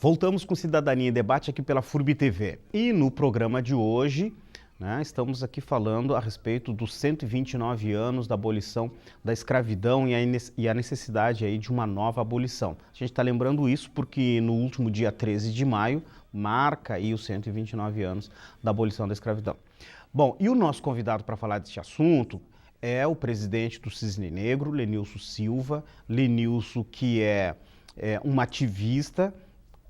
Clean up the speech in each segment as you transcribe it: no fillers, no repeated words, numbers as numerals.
Voltamos com Cidadania em Debate aqui pela FURB TV. E no programa de hoje, estamos aqui falando a respeito dos 129 anos da abolição da escravidão e a necessidade aí de uma nova abolição. A gente está lembrando isso porque no último dia 13 de maio marca aí os 129 anos da abolição da escravidão. Bom, e o nosso convidado para falar deste assunto é o presidente do Cisne Negro, Lenilson Silva. Lenilson, que é um ativista,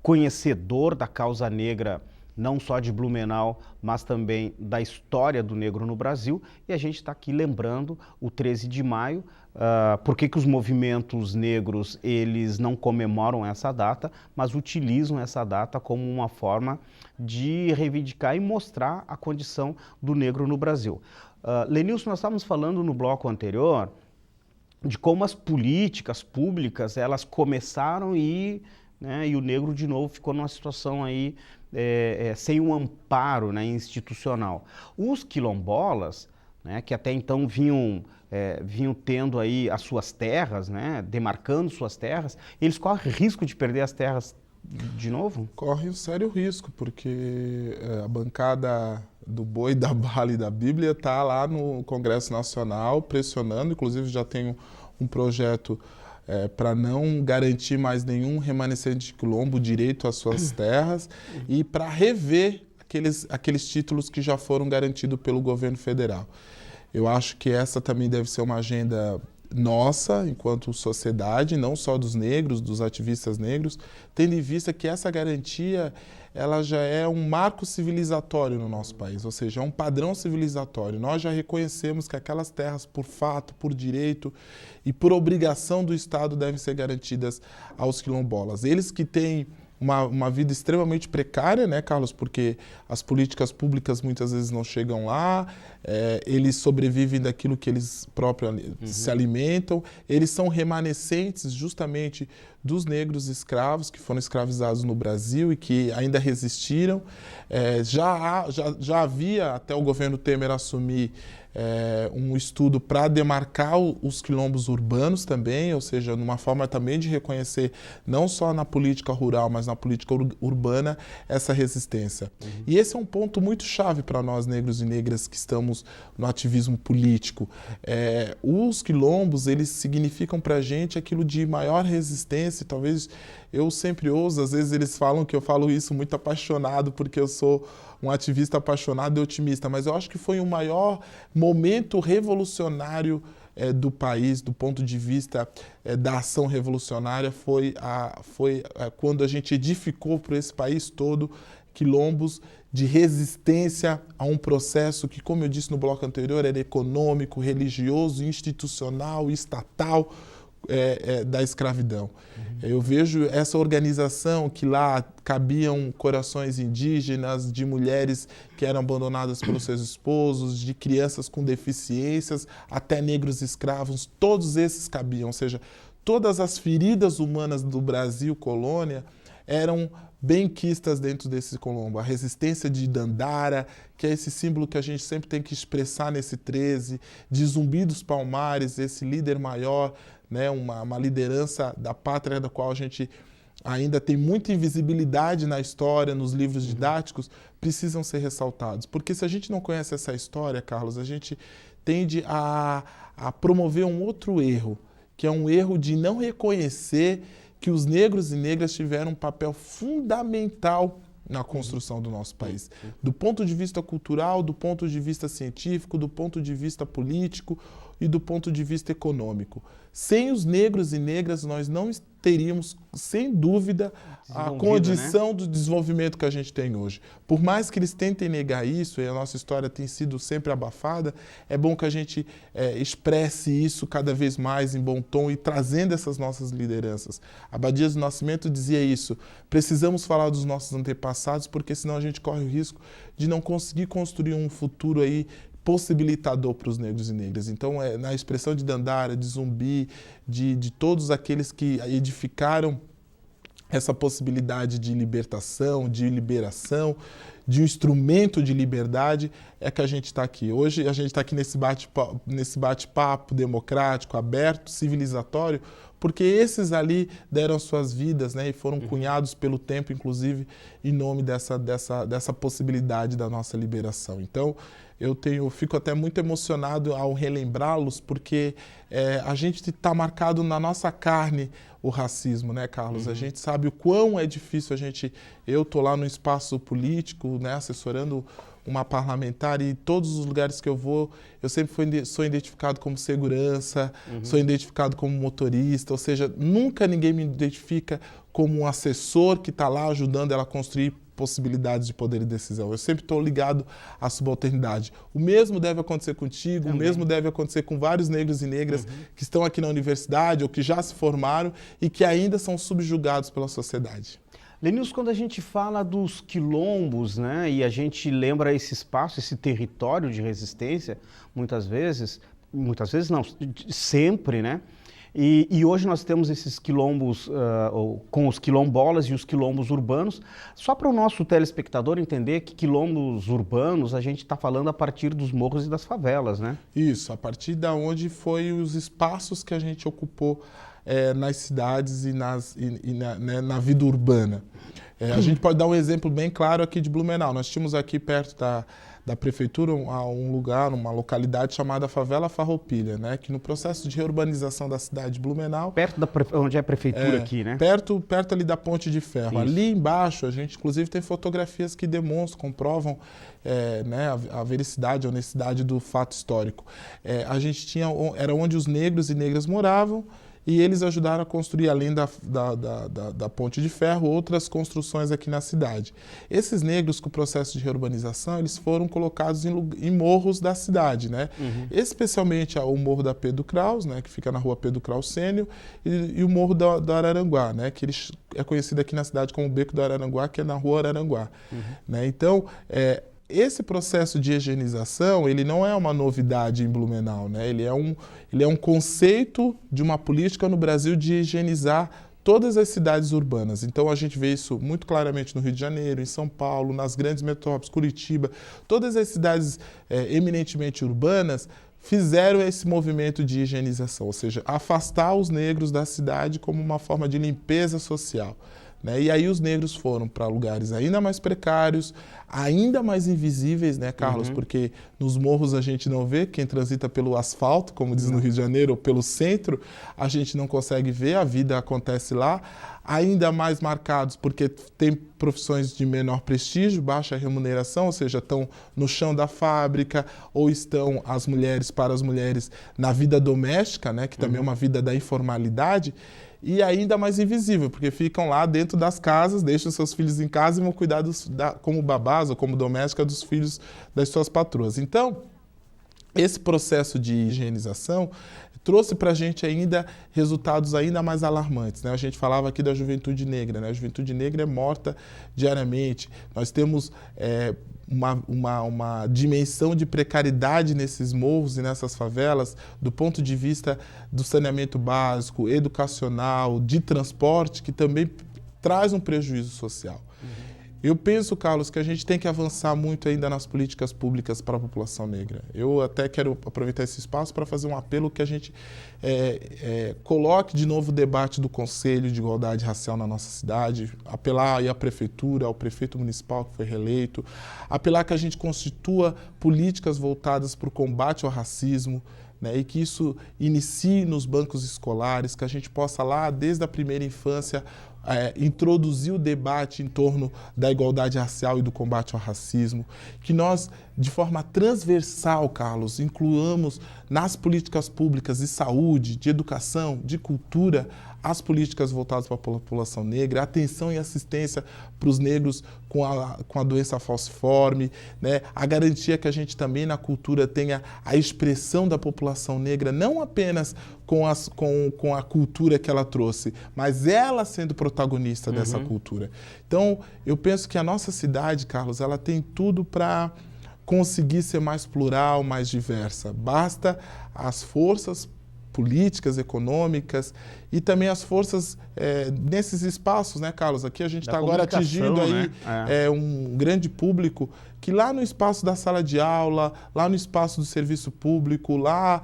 conhecedor da causa negra, não só de Blumenau, mas também da história do negro no Brasil. E a gente está aqui lembrando o 13 de maio, por que os movimentos negros eles não comemoram essa data, mas utilizam essa data como uma forma de reivindicar e mostrar a condição do negro no Brasil. Lenilson, nós estávamos falando no bloco anterior de como as políticas públicas elas começaram e o negro de novo ficou numa situação aí sem um amparo institucional. Os quilombolas, que até então vinham tendo aí as suas terras, demarcando suas terras, eles correm risco de perder as terras de novo? Corre um sério risco, porque a bancada do boi, da bala e da Bíblia está lá no Congresso Nacional pressionando, inclusive já tem um projeto para não garantir mais nenhum remanescente de quilombo o direito às suas terras e para rever aqueles títulos que já foram garantidos pelo governo federal. Eu acho que essa também deve ser uma agenda nossa, enquanto sociedade, não só dos negros, dos ativistas negros, tendo em vista que essa garantia ela já é um marco civilizatório no nosso país, ou seja, é um padrão civilizatório. Nós já reconhecemos que aquelas terras, por fato, por direito e por obrigação do Estado, devem ser garantidas aos quilombolas. Eles que têm uma vida extremamente precária, né, Carlos? Porque as políticas públicas muitas vezes não chegam lá, eles sobrevivem daquilo que eles próprios se alimentam, eles são remanescentes justamente dos negros escravos que foram escravizados no Brasil e que ainda resistiram. Já havia, até o governo Temer assumir, um estudo para demarcar os quilombos urbanos também, ou seja, numa forma também de reconhecer não só na política rural, mas na política urbana essa resistência. E esse é um ponto muito chave para nós negros e negras que estamos no ativismo político. Os quilombos, eles significam para a gente aquilo de maior resistência, talvez eu sempre ouso, às vezes eles falam que eu falo isso muito apaixonado porque eu sou um ativista apaixonado e otimista, mas eu acho que foi o maior momento revolucionário do país, do ponto de vista da ação revolucionária, foi quando a gente edificou para esse país todo quilombos de resistência a um processo que, como eu disse no bloco anterior, era econômico, religioso, institucional, estatal, da escravidão. Eu vejo essa organização que lá cabiam corações indígenas, de mulheres que eram abandonadas pelos seus esposos, de crianças com deficiências, até negros escravos, todos esses cabiam, ou seja, todas as feridas humanas do Brasil colônia eram bem quistas dentro desse quilombo. A resistência de Dandara, que é esse símbolo que a gente sempre tem que expressar nesse 13, de Zumbi dos Palmares, esse líder maior, uma liderança da pátria da qual a gente ainda tem muita invisibilidade na história, nos livros didáticos, precisam ser ressaltados. Porque se a gente não conhece essa história, Carlos, a gente tende a promover um outro erro, que é um erro de não reconhecer que os negros e negras tiveram um papel fundamental na construção do nosso país. Do ponto de vista cultural, do ponto de vista científico, do ponto de vista político e do ponto de vista econômico. Sem os negros e negras, nós não teríamos, sem dúvida, a condição do desenvolvimento que a gente tem hoje. Por mais que eles tentem negar isso, e a nossa história tem sido sempre abafada, é bom que a gente expresse isso cada vez mais em bom tom e trazendo essas nossas lideranças. Abadias do Nascimento dizia isso: precisamos falar dos nossos antepassados, porque senão a gente corre o risco de não conseguir construir um futuro aí possibilitador para os negros e negras. Então, na expressão de Dandara, de Zumbi, de todos aqueles que edificaram essa possibilidade de libertação, de liberação, de um instrumento de liberdade, é que a gente está aqui. Hoje a gente está aqui nesse bate-papo democrático, aberto, civilizatório, porque esses ali deram suas vidas, né, e foram cunhados pelo tempo, inclusive, em nome dessa possibilidade da nossa liberação. Então, eu fico até muito emocionado ao relembrá-los, porque a gente está marcado na nossa carne o racismo, né, Carlos? A gente sabe o quão é difícil eu estou lá no espaço político, né, assessorando uma parlamentar, e todos os lugares que eu vou, eu sempre sou identificado como segurança, sou identificado como motorista, ou seja, nunca ninguém me identifica como um assessor que está lá ajudando ela a construir possibilidades de poder e decisão. Eu sempre estou ligado à subalternidade. O mesmo deve acontecer contigo, o mesmo deve acontecer com vários negros e negras que estão aqui na universidade ou que já se formaram e que ainda são subjugados pela sociedade. Lenilson, quando a gente fala dos quilombos, né, e a gente lembra esse espaço, esse território de resistência, muitas vezes não, sempre, né? E hoje nós temos esses quilombos com os quilombolas e os quilombos urbanos. Só para o nosso telespectador entender que quilombos urbanos a gente está falando a partir dos morros e das favelas, né? Isso, a partir da onde foi os espaços que a gente ocupou nas cidades e na vida urbana. A gente pode dar um exemplo bem claro aqui de Blumenau. Nós tínhamos aqui perto da prefeitura um lugar, uma localidade chamada Favela Farroupilha, né? Que no processo de reurbanização da cidade de Blumenau... Perto onde é a prefeitura aqui, né? Perto ali da Ponte de Ferro. Isso. Ali embaixo, a gente inclusive tem fotografias que demonstram, comprovam né, a veracidade, a honestidade do fato histórico. A gente era onde os negros e negras moravam, e eles ajudaram a construir, além da Ponte de Ferro, outras construções aqui na cidade. Esses negros, com o processo de reurbanização, eles foram colocados em morros da cidade, né? Especialmente o Morro da Pedro Kraus, né, que fica na rua Pedro Kraus Sênior, e o Morro do Araranguá, né, que é conhecido aqui na cidade como Beco do Araranguá, que é na rua Araranguá. Né? Então, esse processo de higienização, ele não é uma novidade em Blumenau, né? Ele é um conceito de uma política no Brasil de higienizar todas as cidades urbanas. Então a gente vê isso muito claramente no Rio de Janeiro, em São Paulo, nas grandes metrópoles, Curitiba. Todas as cidades eminentemente urbanas fizeram esse movimento de higienização, ou seja, afastar os negros da cidade como uma forma de limpeza social. Né? E aí os negros foram para lugares ainda mais precários, ainda mais invisíveis, né, Carlos? Porque nos morros a gente não vê, quem transita pelo asfalto, como diz no Rio de Janeiro, ou pelo centro, a gente não consegue ver, a vida acontece lá. Ainda mais marcados porque tem profissões de menor prestígio, baixa remuneração, ou seja, estão no chão da fábrica, ou estão para as mulheres na vida doméstica, né, que também é uma vida da informalidade. E ainda mais invisível, porque ficam lá dentro das casas, deixam seus filhos em casa e vão cuidar como babás ou como doméstica dos filhos das suas patroas. Então, esse processo de higienização trouxe para a gente ainda resultados ainda mais alarmantes, né? A gente falava aqui da juventude negra, né? A juventude negra é morta diariamente. Nós temos uma dimensão de precariedade nesses morros e nessas favelas, do ponto de vista do saneamento básico, educacional, de transporte, que também traz um prejuízo social. Eu penso, Carlos, que a gente tem que avançar muito ainda nas políticas públicas para a população negra. Eu até quero aproveitar esse espaço para fazer um apelo que a gente coloque de novo o debate do Conselho de Igualdade Racial na nossa cidade, apelar aí à Prefeitura, ao Prefeito Municipal que foi reeleito, apelar que a gente constitua políticas voltadas para o combate ao racismo, né, e que isso inicie nos bancos escolares, que a gente possa lá, desde a primeira infância, introduzir o debate em torno da igualdade racial e do combate ao racismo, que nós, de forma transversal, Carlos, incluamos nas políticas públicas de saúde, de educação, de cultura, as políticas voltadas para a população negra, atenção e assistência para os negros com a doença falciforme, né? A garantia que a gente também na cultura tenha a expressão da população negra, não apenas com a cultura que ela trouxe, mas ela sendo protagonista dessa cultura. Então, eu penso que a nossa cidade, Carlos, ela tem tudo para conseguir ser mais plural, mais diversa. Basta as forças políticas, econômicas e também as forças nesses espaços, né, Carlos? Aqui a gente está agora atingindo aí, né? Um grande público que lá no espaço da sala de aula, lá no espaço do serviço público, lá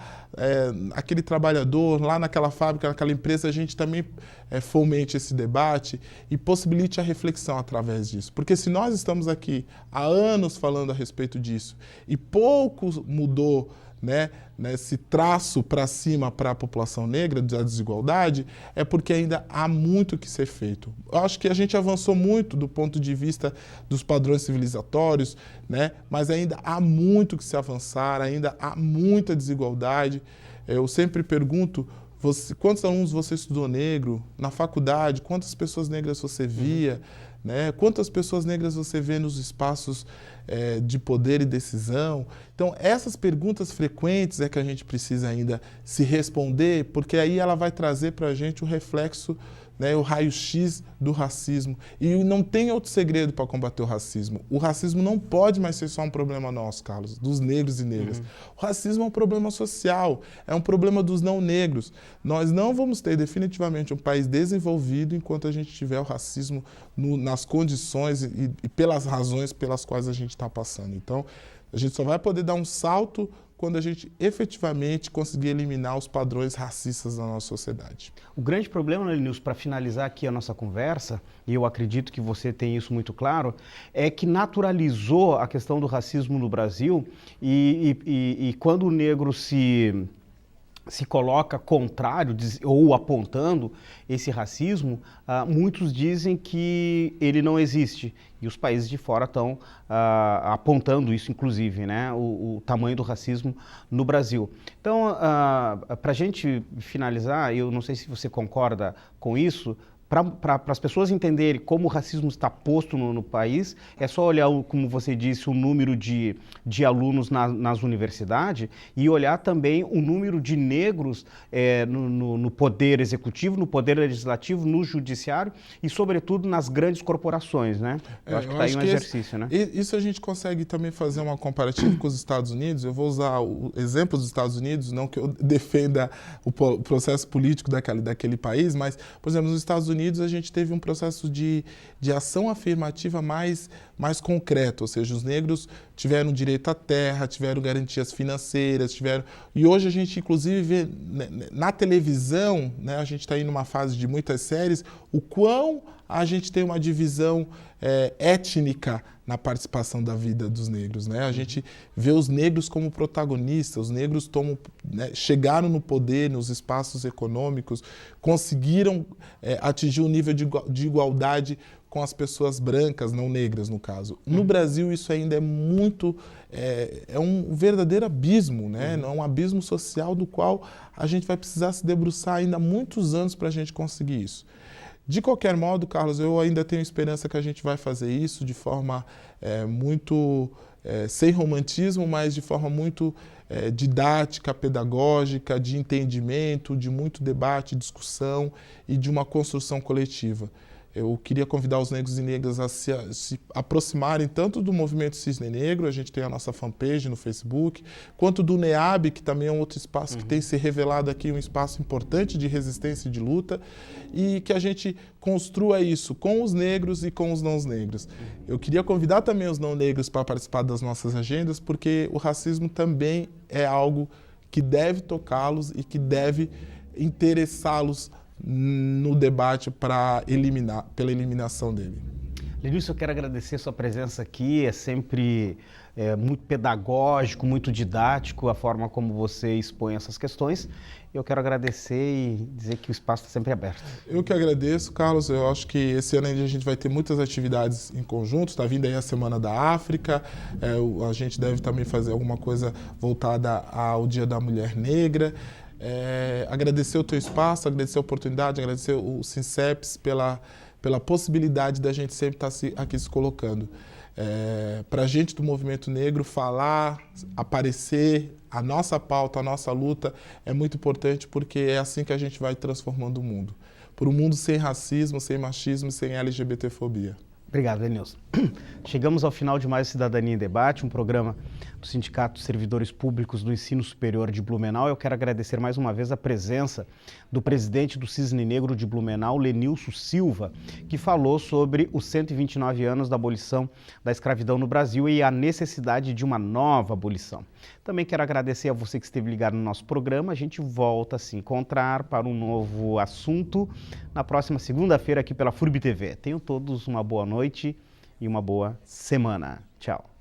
aquele trabalhador, lá naquela fábrica, naquela empresa, a gente também fomente esse debate e possibilite a reflexão através disso. Porque se nós estamos aqui há anos falando a respeito disso e pouco mudou, né, nesse traço para cima para a população negra da desigualdade, é porque ainda há muito que ser feito. Eu acho que a gente avançou muito do ponto de vista dos padrões civilizatórios, né, mas ainda há muito que se avançar, ainda há muita desigualdade. Eu sempre pergunto, quantos alunos você estudou negro? Na faculdade, quantas pessoas negras você via? Né? Quantas pessoas negras você vê nos espaços de poder e decisão? Então, essas perguntas frequentes é que a gente precisa ainda se responder, porque aí ela vai trazer para a gente o reflexo, né, o raio-x do racismo. E não tem outro segredo para combater o racismo. O racismo não pode mais ser só um problema nosso, Carlos, dos negros e negras. O racismo é um problema social, é um problema dos não negros. Nós não vamos ter definitivamente um país desenvolvido enquanto a gente tiver o racismo nas condições e pelas razões pelas quais a gente está passando. Então, a gente só vai poder dar um salto quando a gente efetivamente conseguir eliminar os padrões racistas da nossa sociedade. O grande problema, Elenilson, para finalizar aqui a nossa conversa, e eu acredito que você tem isso muito claro, é que naturalizou a questão do racismo no Brasil e quando o negro se coloca contrário ou apontando esse racismo, muitos dizem que ele não existe. E os países de fora estão apontando isso, inclusive, né? O tamanho do racismo no Brasil. Então, para a gente finalizar, eu não sei se você concorda com isso, para as pessoas entenderem como o racismo está posto no país, é só olhar, como você disse, o número de alunos nas universidades e olhar também o número de negros no poder executivo, no poder legislativo, no judiciário e, sobretudo, nas grandes corporações, né? Eu acho que está aí um exercício, né? Isso a gente consegue também fazer uma comparativa com os Estados Unidos. Eu vou usar o exemplo dos Estados Unidos, não que eu defenda o processo político daquele país, mas, por exemplo, nos Estados Unidos a gente teve um processo de ação afirmativa mais concreto, ou seja, os negros tiveram direito à terra, tiveram garantias financeiras, e hoje a gente inclusive vê na televisão, né, a gente está aí numa fase de muitas séries, o quão a gente tem uma divisão étnica na participação da vida dos negros, né? A gente vê os negros como protagonistas, os negros chegaram no poder, nos espaços econômicos, conseguiram atingir um nível de igualdade com as pessoas brancas, não negras, no caso. No Brasil, isso ainda é muito... é um verdadeiro abismo, né? É um abismo social do qual a gente vai precisar se debruçar ainda há muitos anos para a gente conseguir isso. De qualquer modo, Carlos, eu ainda tenho esperança que a gente vai fazer isso de forma muito... sem romantismo, mas de forma muito didática, pedagógica, de entendimento, de muito debate, discussão e de uma construção coletiva. Eu queria convidar os negros e negras a se aproximarem tanto do movimento Cisne Negro, a gente tem a nossa fanpage no Facebook, quanto do NEAB, que também é um outro espaço que tem se revelado aqui um espaço importante de resistência e de luta, e que a gente construa isso com os negros e com os não negros. Eu queria convidar também os não negros para participar das nossas agendas, porque o racismo também é algo que deve tocá-los e que deve interessá-los no debate pela eliminação dele. Elenilson, eu quero agradecer a sua presença aqui, é sempre muito pedagógico, muito didático a forma como você expõe essas questões. Eu quero agradecer e dizer que o espaço está sempre aberto. Eu que agradeço, Carlos. Eu acho que esse ano ainda a gente vai ter muitas atividades em conjunto. Está vindo aí a Semana da África. A gente deve também fazer alguma coisa voltada ao Dia da Mulher Negra. Agradecer o teu espaço, agradecer a oportunidade, agradecer o Sinceps pela possibilidade da gente sempre estar aqui se colocando. Para a gente do movimento negro falar, aparecer, a nossa pauta, a nossa luta é muito importante porque é assim que a gente vai transformando o mundo. Por um mundo sem racismo, sem machismo e sem LGBTfobia. Obrigado, Denilson. Chegamos ao final de mais Cidadania em Debate, um programa do Sindicato dos Servidores Públicos do Ensino Superior de Blumenau. Eu quero agradecer mais uma vez a presença do presidente do Cisne Negro de Blumenau, Lenilson Silva, que falou sobre os 129 anos da abolição da escravidão no Brasil e a necessidade de uma nova abolição. Também quero agradecer a você que esteve ligado no nosso programa. A gente volta a se encontrar para um novo assunto na próxima segunda-feira aqui pela FURB TV. Tenham todos uma boa noite e uma boa semana. Tchau.